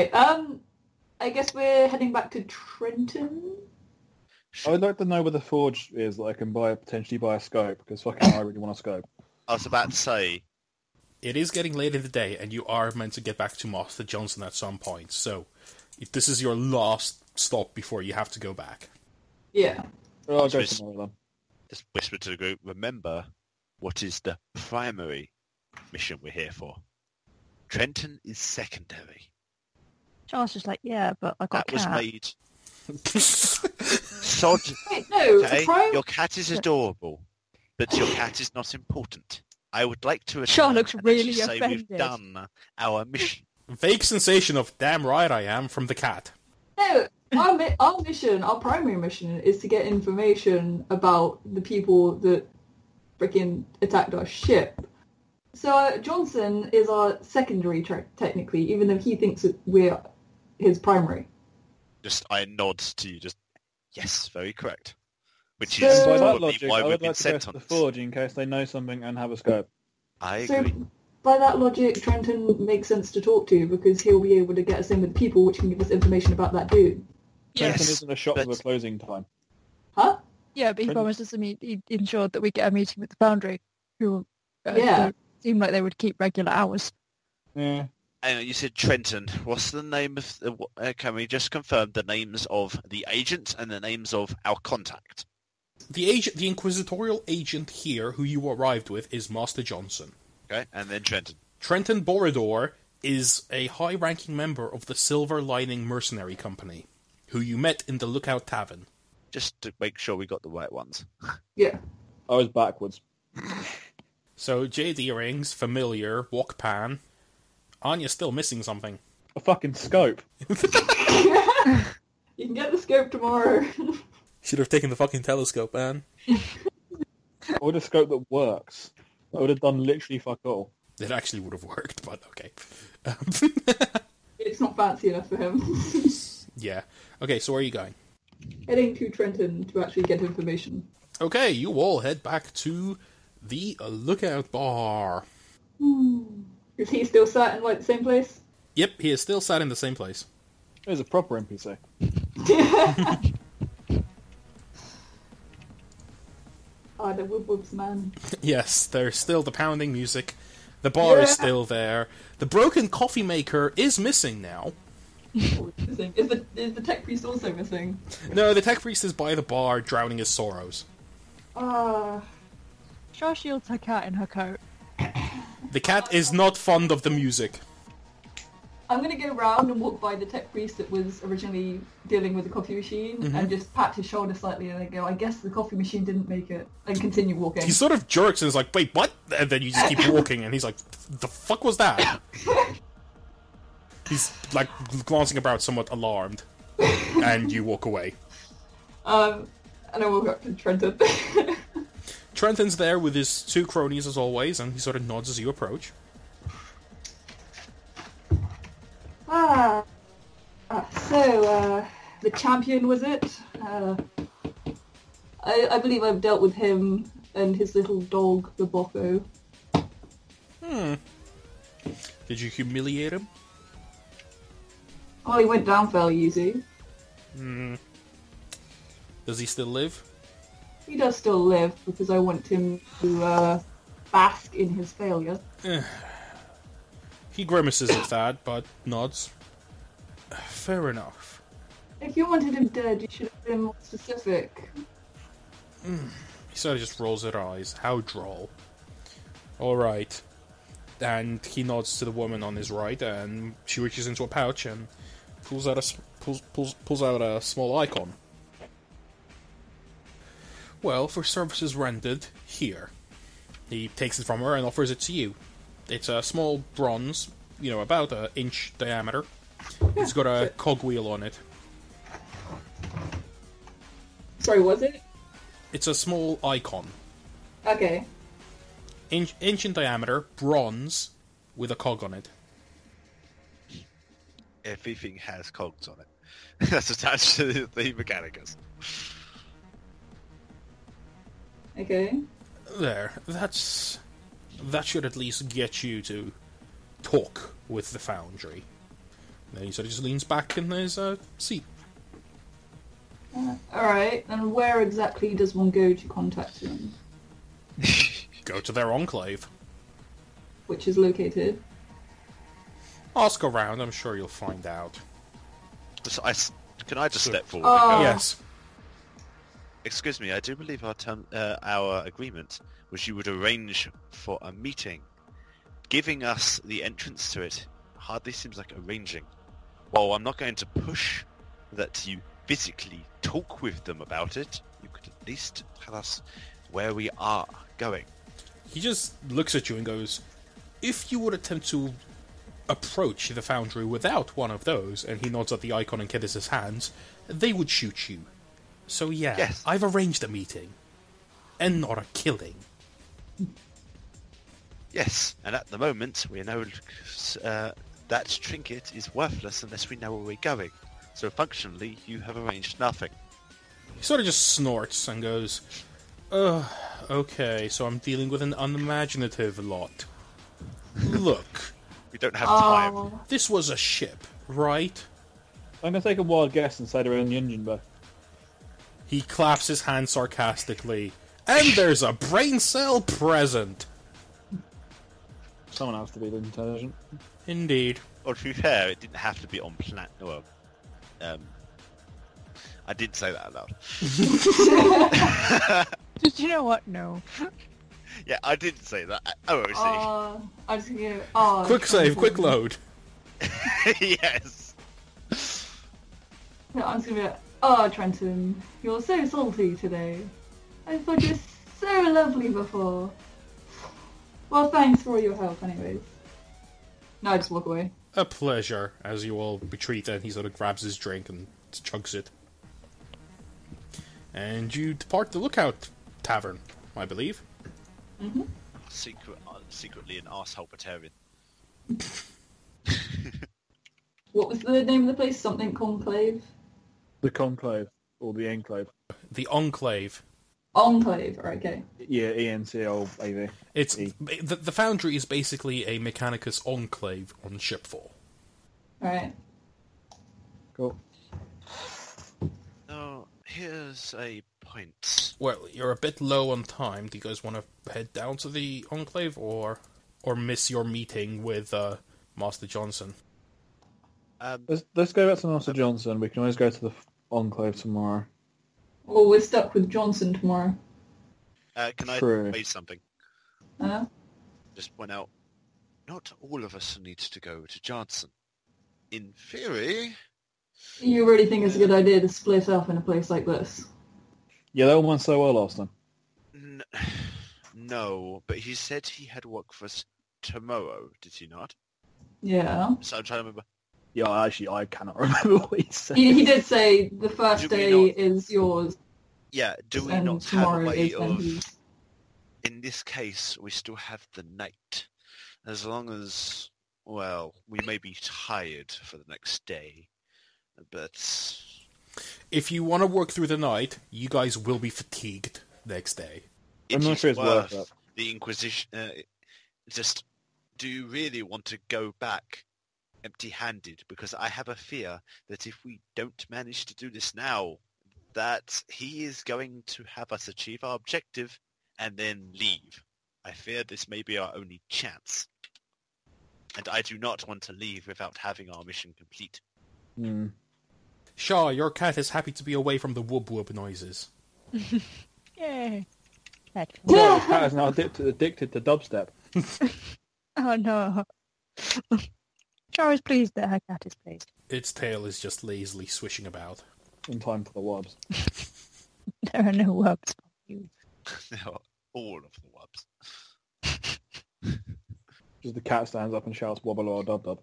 Alright, I guess we're heading back to Trenton? I would like to know where the forge is that I can potentially buy a scope, because fucking I really want a scope. I was about to say... It is getting late in the day, and you are meant to get back to Master Johnson at some point, so if this is your last stop before you have to go back. Yeah. Well, I'll go tomorrow then. Just whisper to the group, remember what is the primary mission we're here for. Trenton is secondary. Charles was like, yeah, but I got That a cat. was made... Sod. Wait, no, Okay? Prime... Your cat is adorable, but your cat is not important. I would like to Shaw looks and really actually say offended. we've done our mission. Vague sensation of damn right I am from the cat. No, our mission, our primary mission, is to get information about the people that freaking attacked our ship. So Johnson is our secondary, technically, even though he thinks that we're his primary. I nod to you, yes, very correct. Which So- is By that probably logic, why I we've would been like to go sent to on the this. forge in case they know something and have a scope. I agree. So by that logic, Trenton makes sense to talk to because he'll be able to get us in with people which can give us information about that dude. Trenton Yes, isn't a shop but- with a closing time. Huh? Yeah, but he promised us he ensured that we get a meeting with the Foundry, who Yeah. seemed like they would keep regular hours. Yeah. And you said Trenton. What's the name of the... can we just confirm the names of the agent and the names of our contact? The inquisitorial agent here, who you arrived with, is Master Johnson. Okay, and then Trenton. Trenton Borador is a high-ranking member of the Silver Lining Mercenary Company, who you met in the Lookout Tavern. Just to make sure we got the right ones. Yeah. I was backwards. So, jade earrings, familiar, wok pan. Anya's still missing something. A fucking scope. You can get the scope tomorrow. Should have taken the fucking telescope, man. Or a scope that works. I would have done literally fuck all. It actually would have worked, but okay. It's not fancy enough for him. Yeah. Okay, so where are you going? Heading to Trenton to actually get information. Okay, you all head back to the Lookout Bar. Is he still sat in the same place? Yep, he is still sat in the same place. There's a proper NPC. Ah, the whoop-whoops, man. Yes, there's still the pounding music. The bar is still there. The broken coffee maker is missing now. Oh, it's missing. Is the tech priest also missing? No, the tech priest is by the bar drowning his sorrows. Ah, Shaw shields her cat in her coat. The cat is not fond of the music. I'm gonna go round and walk by the tech priest that was originally dealing with the coffee machine and just pat his shoulder slightly and I go, I guess the coffee machine didn't make it, and continue walking. He sort of jerks and is like, wait, what? And then you just keep walking and he's like, the fuck was that? He's like glancing about somewhat alarmed. And you walk away. And I walk up to Trenton. Trenton's there with his two cronies as always, and he sort of nods as you approach. So, the champion, was it? I believe I've dealt with him and his little dog, the Bocco. Did you humiliate him? Oh, he went down fairly easy. Does he still live? He does still live, because I want him to bask in his failure. He grimaces at that, but nods. Fair enough. If you wanted him dead, you should have been more specific. He sort of just rolls her eyes. How droll. Alright. And he nods to the woman on his right, and she reaches into a pouch and pulls out a small icon. Well, for services rendered, here. He takes it from her and offers it to you. It's a small bronze, about an inch diameter. It's got a cogwheel on it. Sorry, was it? It's a small icon. Okay. Inch in diameter, bronze, with a cog on it. Everything has cogs on it. That's attached to the Mechanicus. Okay. There. That should at least get you to talk with the Foundry. Then he sort of just leans back in his seat. Alright, and where exactly does one go to contact them? Go to their enclave. Which is located? Ask around, I'm sure you'll find out. So can I just step forward? Yes. Excuse me, I do believe our agreement was you would arrange for a meeting. Giving us the entrance to it hardly seems like arranging. While I'm not going to push that you physically talk with them about it, you could at least tell us where we are going. He just looks at you and goes, if you would attempt to approach the Foundry without one of those, and he nods at the icon in Kedis' hands, they would shoot you. So yeah, yes. I've arranged a meeting. And not a killing. Yes, and at the moment we know that trinket is worthless unless we know where we're going. So functionally, you have arranged nothing. He sort of just snorts and goes, okay, so I'm dealing with an unimaginative lot. Look. We don't have time. This was a ship, right? I'm going to take a wild guess and say they're in the engine bay. He claps his hand sarcastically. And there's a brain cell present! Someone has to be intelligent. Indeed. Well, to be fair, it didn't have to be on planet. Well, I didn't say that out loud. Did you know what? No. Yeah, I didn't say that. Oh, I I was gonna go, quick save, quick load. see. Yes. I was gonna be Trenton, you're so salty today. I thought you were so lovely before. Well, thanks for all your help anyways. No, I just walk away. A pleasure, as you all retreat, and he sort of grabs his drink and chugs it. And you depart the Lookout Tavern, I believe. Mm-hmm. Secretly an arsehole Batarian. What was the name of the place? Something Conclave? The conclave, or the enclave. The Enclave. Enclave, right, okay. Yeah, ENCLAV. It's the Foundry is basically a Mechanicus enclave on Shipfall. Alright. Cool. Now, here's a point. Well, you're a bit low on time. Do you guys want to head down to the enclave, or miss your meeting with Master Johnson? Let's go back to Master Johnson. We can always go to the enclave tomorrow. Or we're stuck with Johnson tomorrow. Can I True. raise something? Just point out, not all of us need to go to Johnson. In theory... You really think it's a good idea to split up in a place like this? Yeah, that one went so well last time. No, but he said he had work for us tomorrow, did he not? Yeah. So I'm trying to remember. Yeah, actually, I cannot remember what he said. He did say the first day is yours. Yeah, do we and not have a tomorrow way is then of... his. In this case, we still have the night. As long as, well, we may be tired for the next day. But... If you want to work through the night, you guys will be fatigued next day. I'm not sure it's worth it. The Inquisition... just, do you really want to go back empty-handed? Because I have a fear that if we don't manage to do this now, that he is going to have us achieve our objective and then leave. I fear this may be our only chance. And I do not want to leave without having our mission complete. Shaw, your cat is happy to be away from the whoop-whoop noises. Yay. That's Well, the cat is now addicted to dubstep. Oh no. Char is pleased that her cat is pleased. Its tail is just lazily swishing about. In time for the wobs. There are no wubs for you. No, all of the wubs. Just the cat stands up and shouts wobble or dub dub.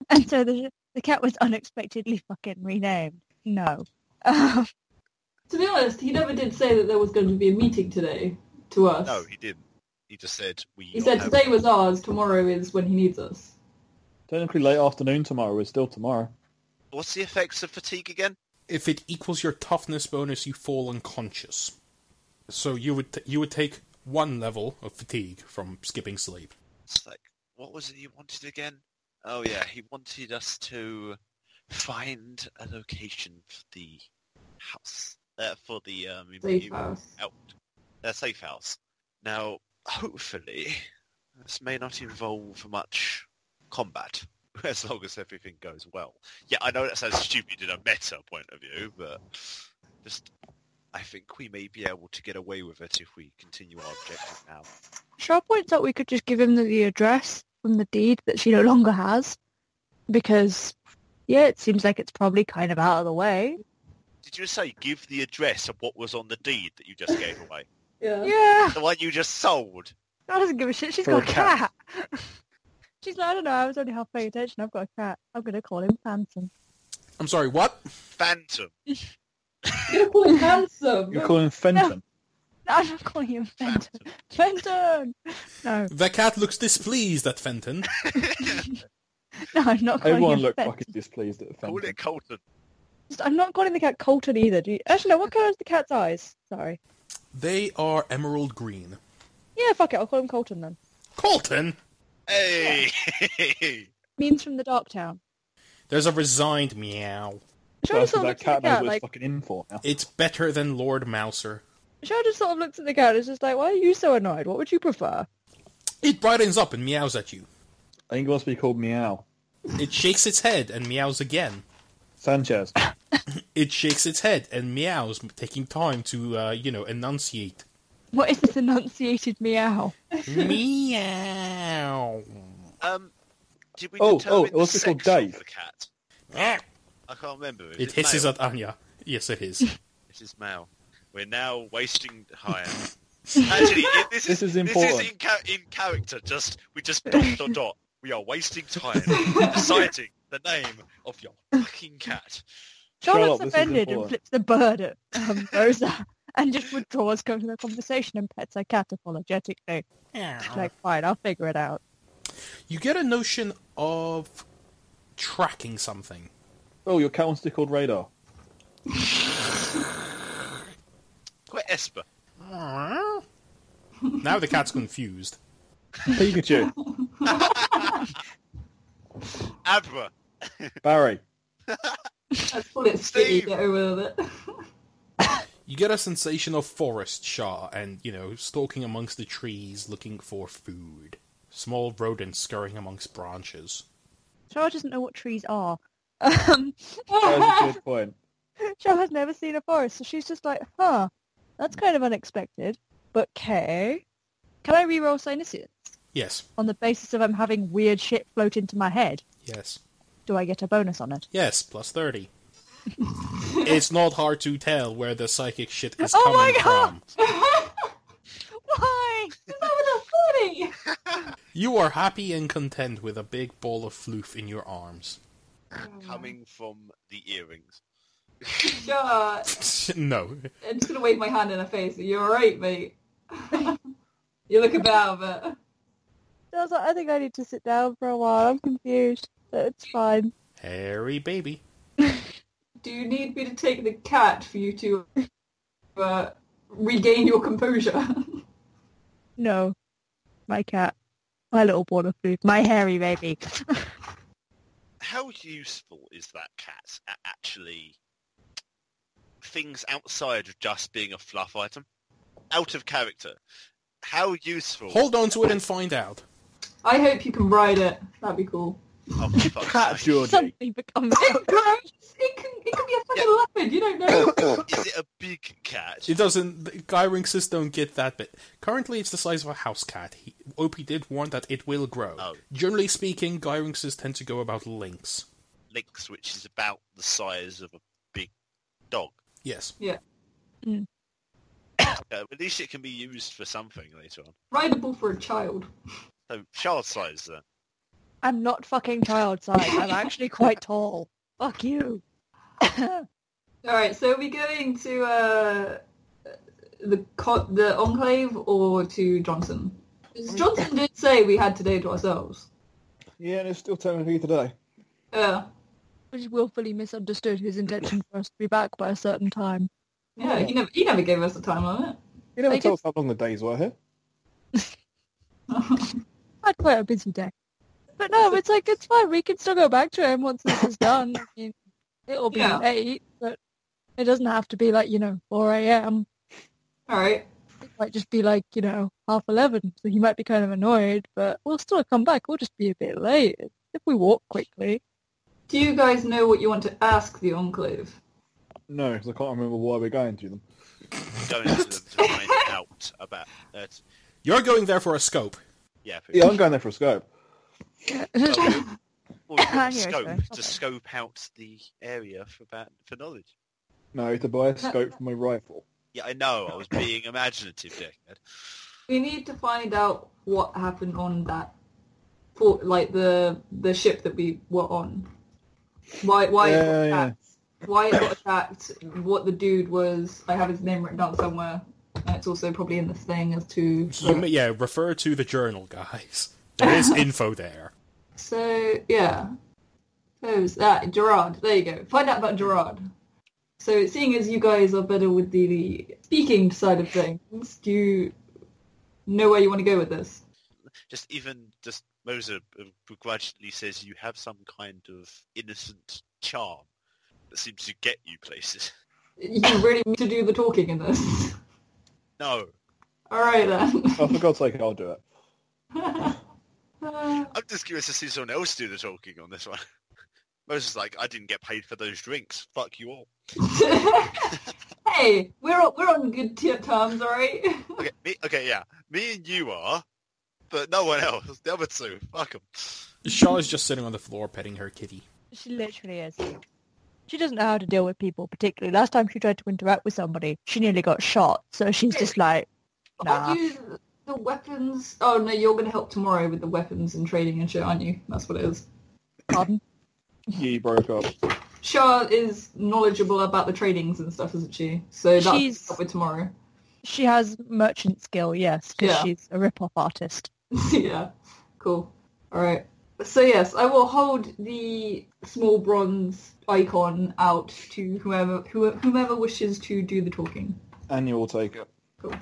And so the cat was unexpectedly fucking renamed. No. To be honest, he never did say that there was going to be a meeting today to us. No, he didn't. He just said He said today was ours, tomorrow is when he needs us. Technically late afternoon tomorrow is still tomorrow. What's the effects of fatigue again? If it equals your toughness bonus, you fall unconscious. So you would take 1 level of fatigue from skipping sleep. It's like, what was it you wanted again? Oh yeah, he wanted us to find a location for the house, for the Safe house. safe house. Now, hopefully, this may not involve much combat, as long as everything goes well. Yeah, I know that sounds stupid in a meta point of view, but I think we may be able to get away with it if we continue our objective now. Shaw points out we could just give him the address from the deed that she no longer has, because, yeah, it seems like it's probably kind of out of the way. Did you say give the address of what was on the deed that you just gave away? Yeah. The one you just sold? I doesn't give a shit. She's For got a a cat. She's like, I don't know, I was only half paying attention. I've got a cat. I'm going to call him Phantom. I'm sorry, what? Phantom. You're gonna call him handsome. You're calling him Fenton. No, I'm not calling him Fenton. Fenton! No. The cat looks displeased at Fenton. No, I'm not calling Everyone him looked Fenton. fucking displeased at Call Fenton. it Colton. I'm not calling the cat Colton either. Actually, no, what colour is the cat's eyes? Sorry. They are emerald green. Yeah, fuck it, I'll call him Colton then. Colton? Hey! Means from the Dark Town. There's a resigned meow. Shaw just So sort of that looks at cat the knows cat what like... it's fucking in for now. It's better than Lord Mouser. Shaw just sort of looks at the cat and is just like, why are you so annoyed? What would you prefer? It brightens up and meows at you. I think it must be called Meow. It shakes its head and meows again. Sanchez. It shakes its head and meows, taking time to, enunciate. What is this enunciated meow? Meow. Did we Oh, determine the what's it called, sex of Dave? the cat? I can't remember. Is It hisses male? at Anya. Yes, it is. This is male. We're now wasting time. Actually, this is important. in character. We just dot. We are wasting time deciding the name of your fucking cat. Shaw Shut looks up, this is offended and important. flips the bird at Rosa and just withdraws, going to the conversation and pets her cat apologetically. Like, fine, I'll figure it out. You get a notion of tracking something. Oh, your cat wants to be called Radar. Quite Esper. Now the cat's confused. Pikachu. Abra. Barry. Let's call it Steve. Steve. Get over with it. You get a sensation of forest Shaw and, stalking amongst the trees looking for food. Small rodents scurrying amongst branches. Shaw doesn't know what trees are. That was a good point. Shaw has never seen a forest, so she's just like, huh, that's kind of unexpected. But okay. Can I reroll Psyniscience? Yes. On the basis of I'm having weird shit float into my head? Yes. Do I get a bonus on it? Yes, plus 30. It's not hard to tell where the psychic shit is Oh coming my God! from. Why? That was funny. You are happy and content with a big ball of floof in your arms. Coming from the earrings. Sure. No. I'm just gonna wave my hand in her face. You're alright, mate. You look a bit out of it. I was like, I think I need to sit down for a while. I'm confused. But it's fine. Hairy baby. Do you need me to take the cat for you to regain your composure? No. My cat. My little ball of food. My hairy baby. How useful is that cat at actually things outside of just being a fluff item? Out of character. How useful? Hold on to it and find out. I hope you can ride it. That'd be cool. Oh, for fuck's Cat sake. Georgie. Suddenly becomes... It can be a fucking leopard. You don't know. Is it a big cat? It doesn't... Gyrinxes don't get that bit. Currently, it's the size of a house cat. OP did warn that it will grow. Oh. Generally speaking, Gyrinxes tend to go about lynx. Lynx, which is about the size of a big dog. Yes. Yeah. At least it can be used for something later on. Rideable for a child. So, child size then. I'm not fucking child size. I'm actually quite tall. Fuck you. Alright, so are we going to the enclave or to Johnson? 'Cause Johnson did say we had today to ourselves. Yeah, and it's still technically today. Yeah. I just willfully misunderstood his intention for us to be back by a certain time. Yeah, he never gave us a time limit. You never I told us how long the days were here. I had quite a busy day. But no, it's like, it's fine. We can still go back to him once this is done. I mean, it'll be late, but it doesn't have to be like, 4 a.m. Alright. It might just be like, 11:30, so he might be kind of annoyed, but we'll still come back. We'll just be a bit late if we walk quickly. Do you guys know what you want to ask the enclave? No, because I can't remember why we're going to them. Going to them to find out about that. You're going there for a scope. Yeah, Yeah, I'm going there for a scope. Well, Anyway, scope sorry. to scope out the area for knowledge. No, to buy a scope for my rifle. Yeah, I know. I was being imaginative, Dickhead. We need to find out what happened on that, the ship that we were on. Why it got attacked. Why it got attacked, what the dude was. I have his name written down somewhere. And it's also probably in this thing as to... Refer to the journal, guys. There is info there. So, yeah. Who's that? Gerard. There you go. Find out about Gerard. So, seeing as you guys are better with the speaking side of things, do you know where you want to go with this? Just Moser begrudgingly says you have some kind of innocent charm that seems to get you places. You really need to do the talking in this. No. Alright then. Oh, for God's sake, I'll do it. I'm just curious to see someone else do the talking on this one. Moser's like, I didn't get paid for those drinks. Fuck you all. Hey, we're on good terms, alright? Okay, me and you are, but no one else. The other two, fuck them. Shaw is just sitting on the floor petting her kitty. She literally is. She doesn't know how to deal with people particularly. Last time she tried to interact with somebody, she nearly got shot. So she's just like, nah. Aren't you the weapons? Oh no, you're going to help tomorrow with the weapons and trading and shit, aren't you? That's what it is. Pardon? Yeah, you broke up. Shah is knowledgeable about the tradings and stuff, isn't she? So that's up with tomorrow. She has merchant skill, yes, because she's a rip-off artist. Yeah, cool. Alright. So yes, I will hold the small bronze icon out to whomever wishes to do the talking. And you will take it. Cool.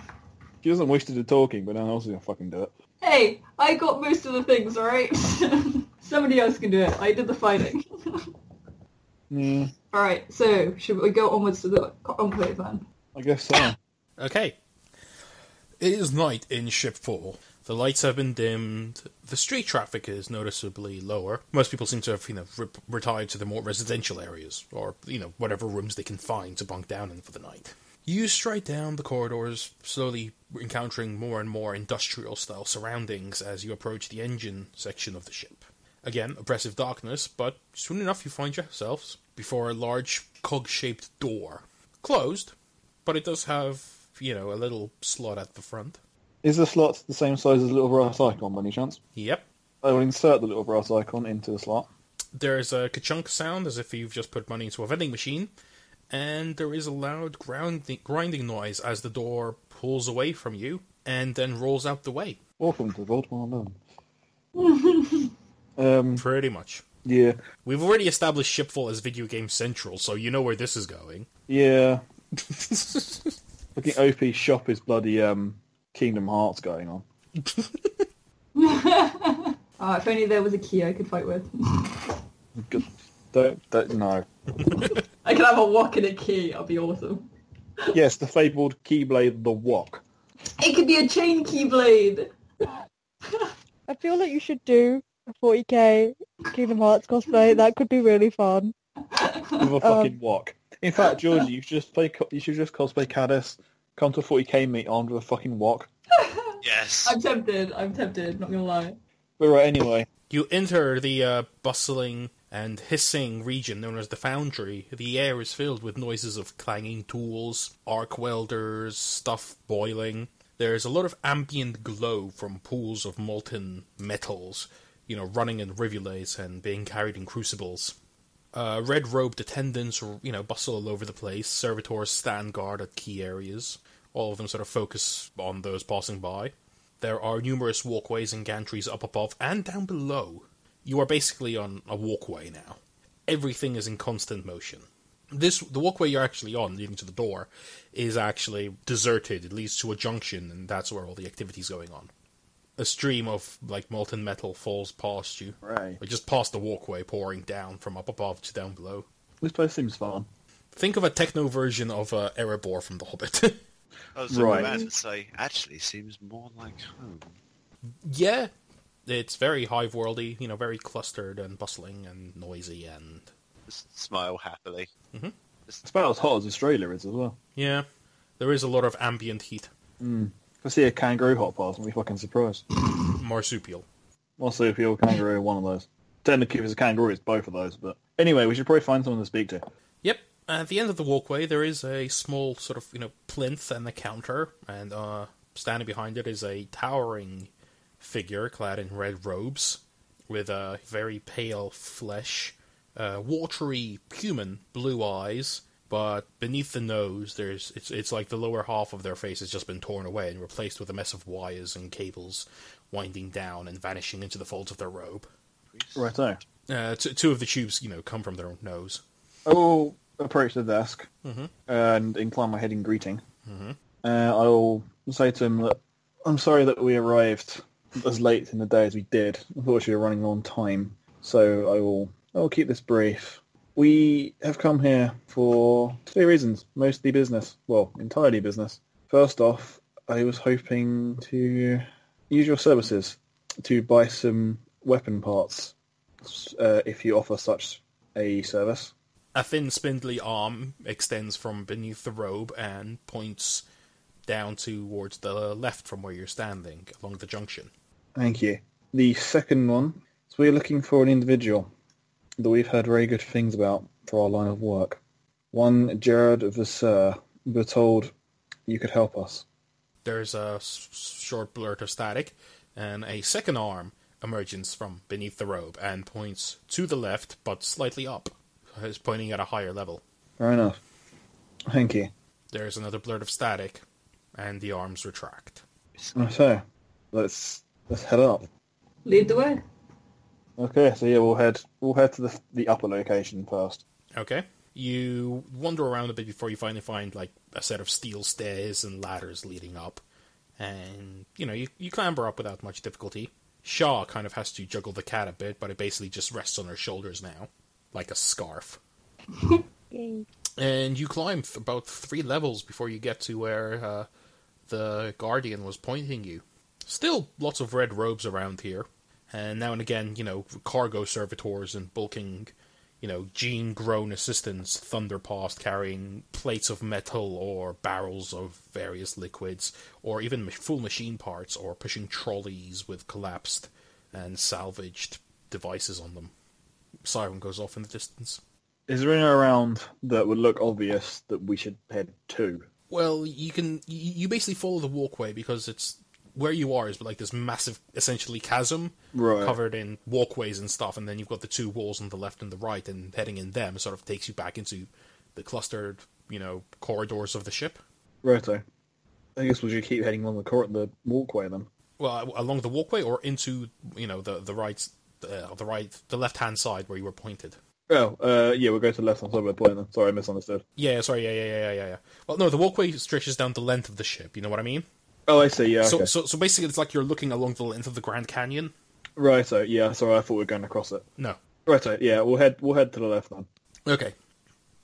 She doesn't wish to do talking, but no one else is going to fucking do it. Hey, I got most of the things, alright? Somebody else can do it. I did the fighting. Yeah. Alright, so should we go onwards to the enclave then? I guess so. Okay. It is night in Shipfall. The lights have been dimmed. The street traffic is noticeably lower. Most people seem to have, retired to the more residential areas, or, whatever rooms they can find to bunk down in for the night. You stride down the corridors, slowly encountering more and more industrial-style surroundings as you approach the engine section of the ship. Again, oppressive darkness, but soon enough you find yourselves before a large cog-shaped door. Closed, but it does have, a little slot at the front. Is the slot the same size as the little brass icon, by any chance? Yep. I will insert the little brass icon into the slot. There's a ka-chunk sound, as if you've just put money into a vending machine, and there is a loud grinding noise as the door pulls away from you, and then rolls out the way. Welcome to Vault 111. Pretty much. Yeah. We've already established Shipfall as Video Game Central, so you know where this is going. Yeah. Looking OP shop is bloody Kingdom Hearts going on. If only there was a key I could fight with. Don't no. I could have a wok and a key. That'd be awesome. Yes, the fabled Keyblade, the Wok. It could be a chain keyblade. I feel like you should do a 40k Kingdom Hearts cosplay. That could be really fun. With a fucking Wok. In fact, Georgie, you should just cosplay Caddis, come to a 40k meet armed with a fucking Wok. Yes. I'm tempted, not gonna lie. But right, anyway. You enter the bustling and hissing region known as the Foundry. The air is filled with noises of clanging tools, arc welders, stuff boiling. There's a lot of ambient glow from pools of molten metals, running in rivulets and being carried in crucibles. Red-robed attendants, bustle all over the place. Servitors stand guard at key areas. All of them sort of focus on those passing by. There are numerous walkways and gantries up above and down below. You are basically on a walkway now. Everything is in constant motion. The walkway you're actually on, leading to the door, is actually deserted. It leads to a junction, and that's where all the activity's going on. a stream of like molten metal falls past you. Right. Or just past the walkway, pouring down from up above to down below. This place seems fun. Think of a techno version of Erebor from The Hobbit. I was about to say, actually seems more like home. Yeah, it's very hive-worldy, very clustered and bustling and noisy and... Just smile happily. Mm-hmm. It's about as hot as Australia is as well. Yeah, there is a lot of ambient heat. If I see a kangaroo hot pass, I'll be fucking surprised. Marsupial. Marsupial, kangaroo, one of those. Technically, if it's a kangaroo, it's both of those. But anyway, we should probably find someone to speak to. Yep. At the end of the walkway, there is a small sort of, plinth and a counter, and standing behind it is a towering figure clad in red robes with a very pale flesh, watery human blue eyes, but beneath the nose, it's like the lower half of their face has just been torn away and replaced with a mess of wires and cables winding down and vanishing into the folds of their robe. Right there. Two of the tubes, come from their nose. I will approach the desk Mm-hmm. and incline my head in greeting. Mm-hmm. I will say to him that I'm sorry that we arrived as late in the day as we did. Unfortunately, we're running on time, so I will keep this brief. We have come here for 2 reasons, mostly business. Well, entirely business. First off, I was hoping to use your services to buy some weapon parts, if you offer such a service. A thin, spindly arm extends from beneath the robe and points down towards the left from where you're standing, along the junction. Thank you. The second one is we're looking for an individual that we've heard very good things about for our line of work. One Gerard Vasseur. We're told you could help us. There's a short blurt of static, and a second arm emerges from beneath the robe and points to the left, but slightly up. It's pointing at a higher level. Fair enough. Thank you. There's another blurt of static, and the arms retract. So, let's head up. Lead the way. Okay, so yeah, we'll head to the upper location first. Okay. You wander around a bit before you finally find like a set of steel stairs and ladders leading up. And, you clamber up without much difficulty. Shaw kind of has to juggle the cat a bit, but it basically just rests on her shoulders now, like a scarf. Yay. And you climb about 3 levels before you get to where the Guardian was pointing you. Still lots of red robes around here. And now and again, cargo servitors and bulking, gene-grown assistants thunder past carrying plates of metal or barrels of various liquids, or even full machine parts, or pushing trolleys with collapsed and salvaged devices on them. Siren goes off in the distance. Is there anyone around that would look obvious that we should head to? Well, you basically follow the walkway because it's where you are is like this massive, essentially chasm, Right. covered in walkways and stuff, and then you've got the 2 walls on the left and the right, and heading in them sort of takes you back into the clustered, corridors of the ship. Righto. I guess we should keep heading along the walkway then. Well, along the walkway or into, the left-hand side where you were pointed. Oh, yeah, we'll go to the left hand side of the point then. Sorry, I misunderstood. Yeah, sorry, yeah. Well, no, the walkway stretches down the length of the ship, you know what I mean? Oh, I see, yeah, okay. So basically it's like you're looking along the length of the Grand Canyon. Righto, yeah, sorry, I thought we were going across it. No. Righto, yeah, we'll head to the left then. Okay.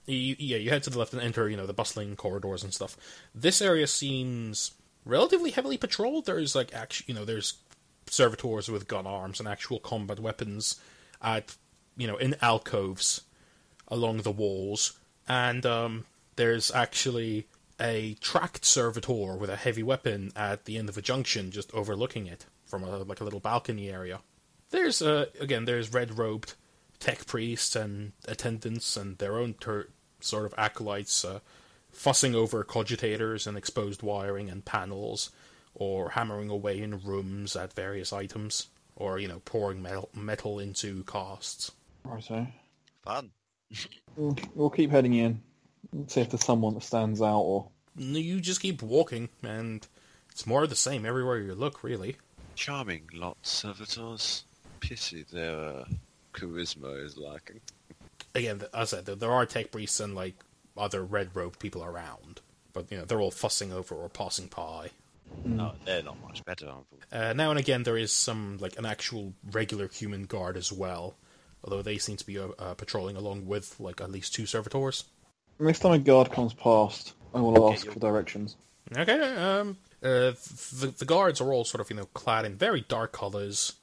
You head to the left and enter, the bustling corridors and stuff. This area seems relatively heavily patrolled. There's there's servitors with gun arms and actual combat weapons at, in alcoves along the walls. And there's actually a tracked servitor with a heavy weapon at the end of a junction just overlooking it from a little balcony area. There's there's red-robed tech priests and attendants and their own sort of acolytes fussing over cogitators and exposed wiring and panels, or hammering away in rooms at various items, or, pouring metal into casts. Righto. Fun. We'll keep heading in. Let's see if there's someone that stands out, or... You just keep walking, and it's more of the same everywhere you look, really. Charming lot, servitors. Pity their charisma is lacking. Again, as I said, there are tech priests and, other red-robed people around. But, they're all fussing over or passing by. No, they're not much better, unfortunately. Now and again, there is some an actual regular human guard as well, although they seem to be patrolling along with at least 2 servitors. Next time a guard comes past, I will ask for directions. Okay. The guards are all sort of clad in very dark colours.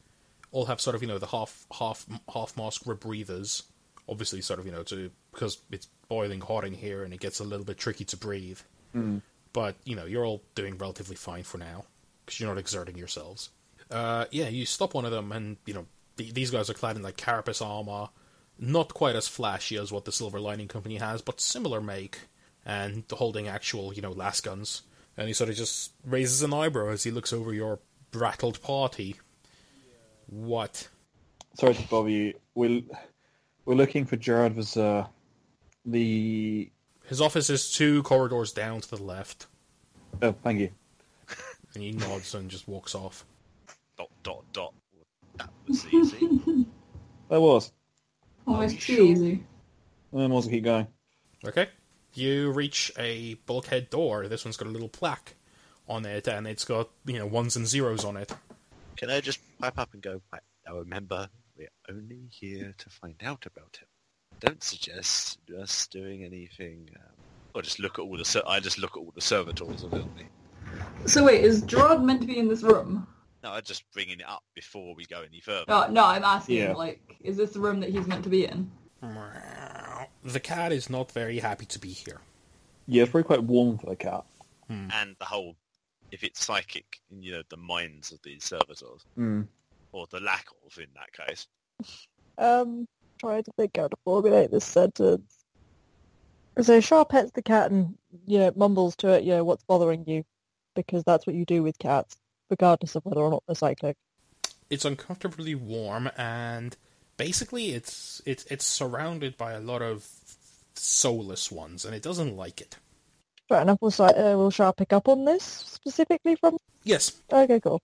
All have sort of the half mask rebreathers. Obviously, sort of because it's boiling hot in here and it gets a little bit tricky to breathe. Mm. But you're all doing relatively fine for now because you're not exerting yourselves. You stop one of them, and these guys are clad in carapace armor, not quite as flashy as what the Silver Lining Company has, but similar make, and holding actual las guns. And he sort of just raises an eyebrow as he looks over your rattled party. What? Sorry to bother you. We're looking for Gerard Vasseur. His office is 2 corridors down to the left. Oh, thank you. And he nods and just walks off. ... That was easy. That was. Almost too sure? easy. And we'll keep going. Okay. You reach a bulkhead door. This one's got a little plaque on it, and it's got, 1s and 0s on it. Can I just pipe up and go, right, now remember, we're only here to find out about him. Don't suggest us doing anything, or just look at all the I just look at all the servitors around me. So wait, is Gerard meant to be in this room? No, I'm just bringing it up before we go any further. No, I'm asking, Yeah. is this the room that he's meant to be in? The cat is not very happy to be here. Yeah, it's probably quite warm for the cat. And the whole, if it's psychic, the minds of these servitors, Mm. or the lack of in that case. Trying to think how to formulate this sentence. So Shah pets the cat and, mumbles to it, what's bothering you? Because that's what you do with cats, regardless of whether or not they're cyclic. It's uncomfortably warm, and basically it's surrounded by a lot of soulless ones, and it doesn't like it. Fair enough. Will Shah pick up on this specifically from... Yes. Okay, cool.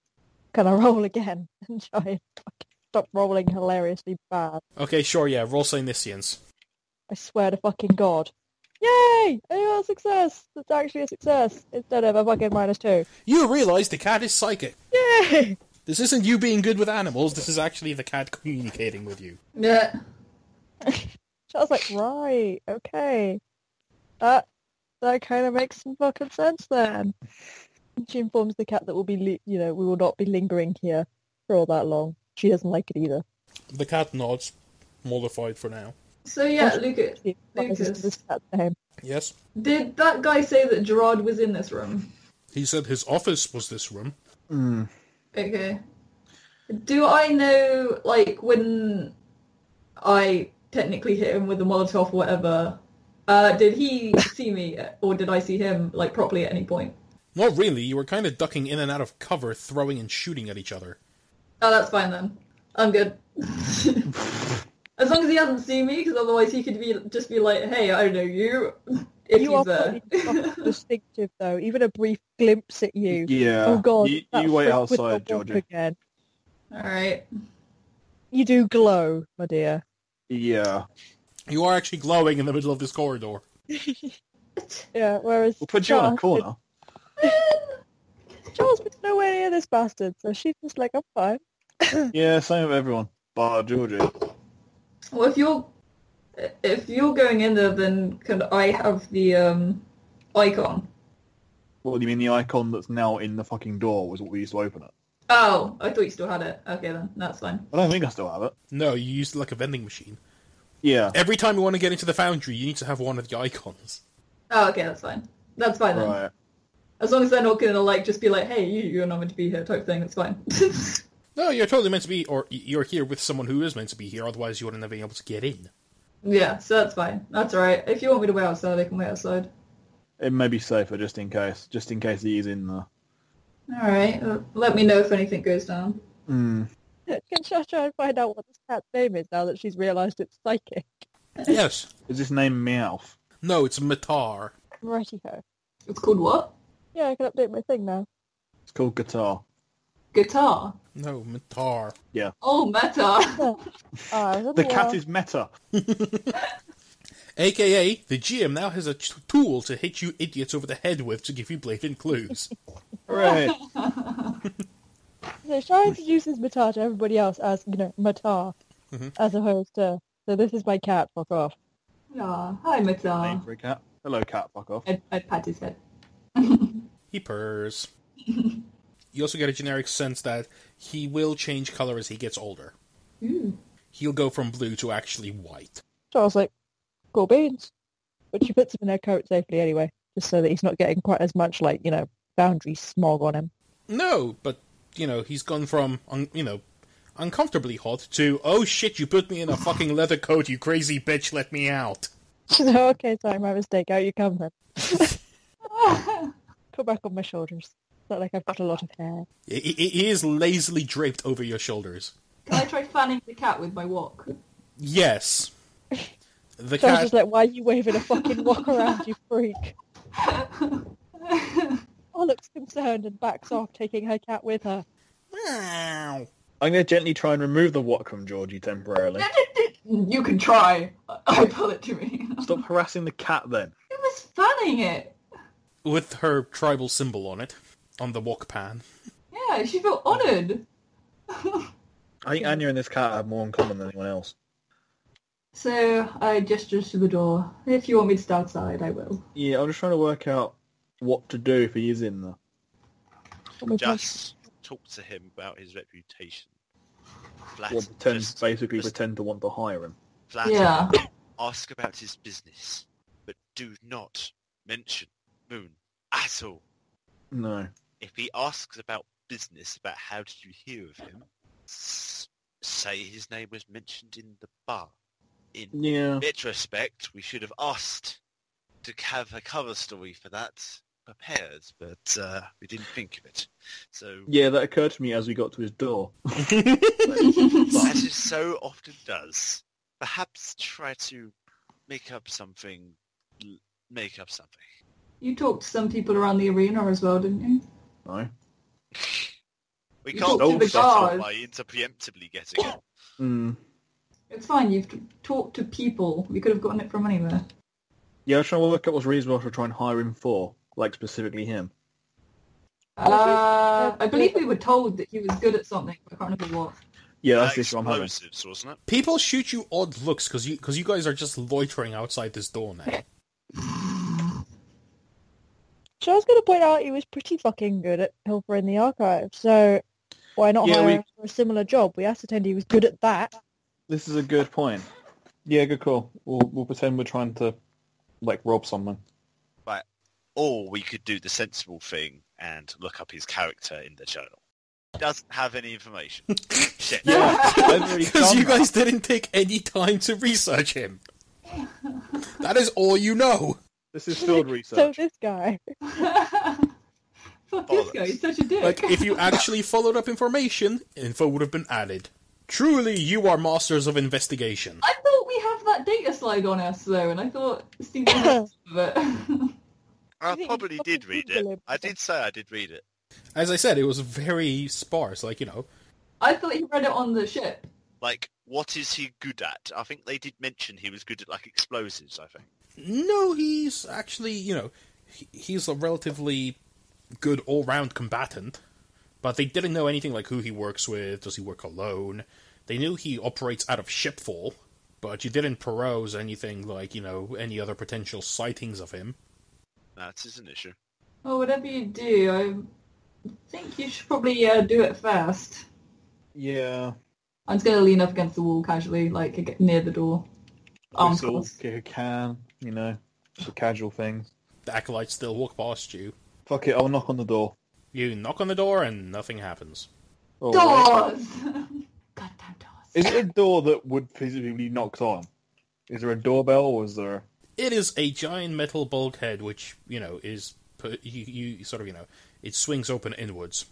Can I roll again and try and fucking stop rolling hilariously bad? Okay, sure, yeah. Roll Omniscience. I swear to fucking God. Yay! I got a success! It's actually a success instead of a fucking -2. You realise the cat is psychic. Yay! This isn't you being good with animals, this is actually the cat communicating with you. Yeah. I was like, right, okay. That kind of makes some fucking sense then. She informs the cat that we will not be lingering here for all that long. She doesn't like it either. The cat nods, mollified for now. So yeah, Lucas. This cat's name. Yes? Did that guy say that Gerard was in this room? He said his office was this room. Mm. Okay. Do I know, when I technically hit him with a Molotov or whatever, did he see me, or did I see him, properly at any point? Not really, you were kind of ducking in and out of cover, throwing and shooting at each other. Oh, that's fine then. I'm good. As long as he hasn't seen me, because otherwise he could just be like, hey, I know you, if You he's are there. pretty distinctive, though. Even a brief glimpse at you. Yeah. Oh, God. You that wait freak with outside, the wand Georgie. again. Alright. You do glow, my dear. Yeah. You are actually glowing in the middle of this corridor. Yeah, whereas... We'll put you on a corner. Charles was nowhere near this bastard, so she's just like, I'm fine. Yeah, same with everyone. Bar Georgie. Well, if you're going in there, then can I have the icon? What do you mean the icon that's now in the fucking door was what we used to open it? Oh, I thought you still had it. Okay then, that's fine. I don't think I still have it. No, you used it like a vending machine. Yeah. Every time you want to get into the Foundry, you need to have one of the icons. Oh, okay, that's fine. That's fine then. Right. As long as they're not gonna just be like, hey, you're not meant to be here type thing, that's fine. No, you're totally meant to be, or you're here with someone who is meant to be here, otherwise you wouldn't have been able to get in. Yeah, so that's fine. That's alright. If you want me to wait outside, I can wait outside. It may be safer just in case he is in there. Alright, let me know if anything goes down. Mm. Can Shah try and find out what this cat's name is now that she's realised it's psychic? Yes. Is this name Meowth? No, it's Matar. Righty-ho. It's called what? Yeah, I can update my thing now. It's called Guitar. Guitar. No, Matar. Yeah. Oh, meta. The cat is Meta. AKA, the GM now has a tool to hit you idiots over the head with to give you blatant clues. Hooray! So shall I introduce this Matar to everybody else as, Matar, as opposed to, so this is my cat, fuck off. Yeah. Hi, Name Matar. for a cat. Hello, cat. Fuck off. I'd pat his head. He purrs. You also get a generic sense that he will change colour as he gets older. Ooh. He'll go from blue to actually white. So I was like, cool beans. But she puts him in her coat safely anyway, just so that he's not getting quite as much, Foundry smog on him. No, but, he's gone from, uncomfortably hot to, oh shit, you put me in a fucking leather coat, you crazy bitch, let me out. So, okay, sorry, my mistake. Out you come then. Put back on my shoulders. It's not like I've got a lot of hair. He is lazily draped over your shoulders. Can I try fanning the cat with my wok? Yes. The So I was cat... just like, why are you waving a fucking wok around, you freak? Oh, looks concerned and backs off, taking her cat with her. Meow. I'm going to gently try and remove the wok from Georgie temporarily. You can try. I pull it to me. Stop harassing the cat then. Who was fanning it? With her tribal symbol on it, on the wok pan. Yeah, she felt honoured. I think Anya and this cat have more in common than anyone else. So I gestured to the door. If you want me to stay outside, I will. Yeah, I'm just trying to work out what to do if he is in there. Just talk to him about his reputation. Pretend to want to hire him. Flat Yeah. ask about his business, but do not mention Moon at all. No. If he asks about business, about how did you hear of him, say his name was mentioned in the bar. In retrospect, we should have asked to have a cover story for that prepared, but we didn't think of it. So Yeah, that occurred to me as we got to his door. as it so often does, perhaps try to make up something. You talked to some people around the arena as well, didn't you? No. We You can't talked to the settle guards. by preemptively getting it. Mm. It's fine, you've talked to people. We could have gotten it from anywhere. Yeah, I was trying to work out what's reasonable to try and hire him for. Like, specifically him. I believe we were told that he was good at something, but I can't remember what. Yeah, that's the issue I'm having. Explosives, wasn't it? People shoot you odd looks because you guys are just loitering outside this door now. So I was going to point out he was pretty fucking good at Helper in the Archive, so why not hire him for a similar job? We ascertained he was good at that. This is a good point. Yeah, good call. We'll pretend we're trying to, rob someone. Right. Or we could do the sensible thing and look up his character in the journal. He doesn't have any information. Shit. Yeah, I've already Because done you that. guys didn't take any time to research him. That is all you know. This is field So research. this guy. Fuck this guy, he's such a dick. Like, if you actually followed up information, info would have been added. Truly, you are masters of investigation. I thought we have that data slide on us, though, and I thought Steve was of it. I think probably you did fucking read Google it. him. I did say I did read it. As I said, it was very sparse, I thought he read it on the ship. Like, what is he good at? I think they did mention he was good at, explosives, I think. No, he's actually, he's a relatively good all-round combatant. But they didn't know anything like who he works with, does he work alone. They knew he operates out of Shipfall, but you didn't peruse anything like, any other potential sightings of him. That is an issue. Well, whatever you do, I think you should probably do it first. Yeah. I'm just going to lean up against the wall casually, near the door. Arms Whistle, crossed. kick a can, the casual things. The acolytes still walk past you. Fuck it, I'll knock on the door. You knock on the door and nothing happens. Oh, Doors! Goddamn doors. Is it a door that would physically be knocked on? Is there a doorbell, or is there... It is a giant metal bulkhead, which, is, you sort of, it swings open inwards.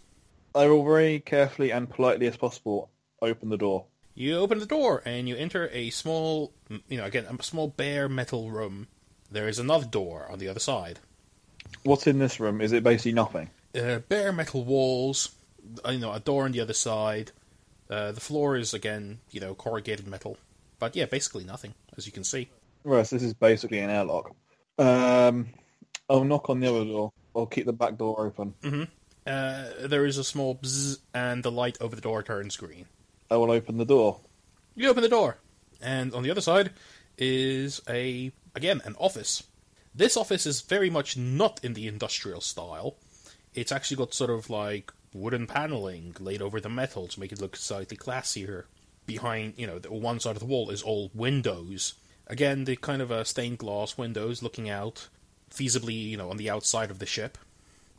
I will very carefully and politely as possible open the door. You open the door and you enter a small, a small bare metal room. There is another door on the other side. What's in this room? Is it basically nothing? Bare metal walls, a door on the other side. The floor is, again, corrugated metal. But yeah, basically nothing, as you can see. Right, so this is basically an airlock. I'll knock on the other door. I'll keep the back door open. Mm-hmm. There is a small bzzz, and the light over the door turns green. I will open the door. You open the door, and on the other side is an office. This office is very much not in the industrial style. It's actually got sort of like wooden paneling laid over the metal to make it look slightly classier. Behind, the one side of the wall is all windows. Again, the kind of stained glass windows looking out, feasibly, on the outside of the ship.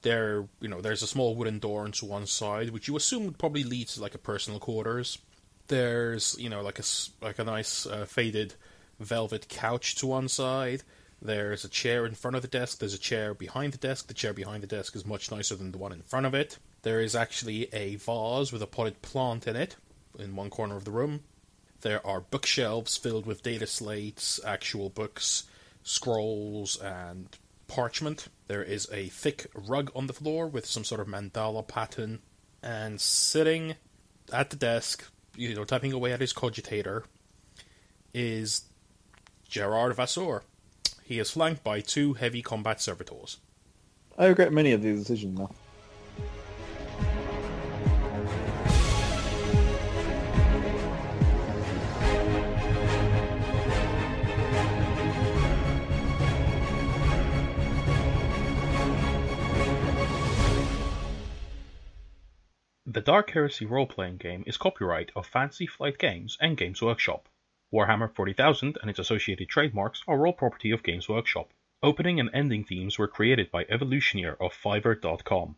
There's a small wooden door onto one side, which you assume would probably lead to like a personal quarters. There's, like a nice faded velvet couch to one side. There's a chair in front of the desk. There's a chair behind the desk. The chair behind the desk is much nicer than the one in front of it. There is actually a vase with a potted plant in it, in one corner of the room. There are bookshelves filled with data slates, actual books, scrolls, and parchment. There is a thick rug on the floor with some sort of mandala pattern. And sitting at the desk, typing away at his cogitator, is Gerard Vasseur. He is flanked by 2 heavy combat servitors. I regret many of these decisions now. The Dark Heresy role-playing game is copyright of Fantasy Flight Games and Games Workshop. Warhammer 40,000 and its associated trademarks are all property of Games Workshop. Opening and ending themes were created by Evolutioneer of Fiverr.com.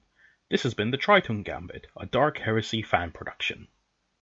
This has been the Tritone Gambit, a Dark Heresy fan production.